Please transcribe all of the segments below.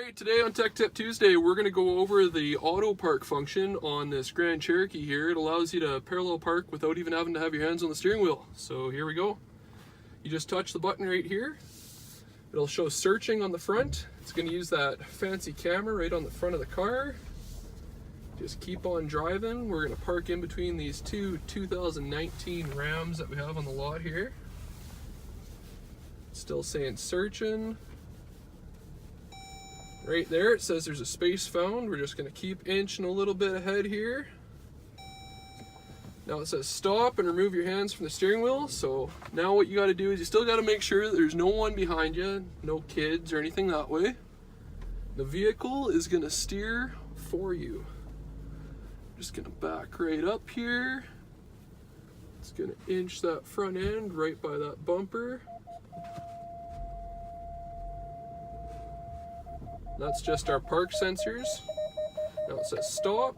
Alright, today on Tech Tip Tuesday, we're going to go over the auto park function on this Grand Cherokee here. It allows you to parallel park without even having to have your hands on the steering wheel. So here we go. You just touch the button right here. It'll show searching on the front. It's going to use that fancy camera right on the front of the car. Just keep on driving. We're going to park in between these two 2019 Rams that we have on the lot here. Still saying searching. Right there, it says there's a space found. We're just going to keep inching a little bit ahead here. Now it says stop and remove your hands from the steering wheel. So now what you got to do is you still got to make sure that there's no one behind you, no kids or anything that way. The vehicle is going to steer for you. Just going to back right up here. It's going to inch that front end right by that bumper. That's just our park sensors. Now it says stop.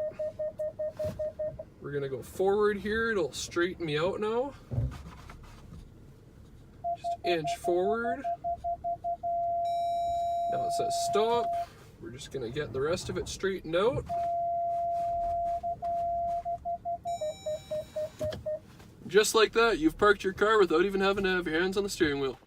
We're gonna go forward here. It'll straighten me out now. Just inch forward. Now it says stop. We're just gonna get the rest of it straightened out. Just like that, you've parked your car without even having to have your hands on the steering wheel.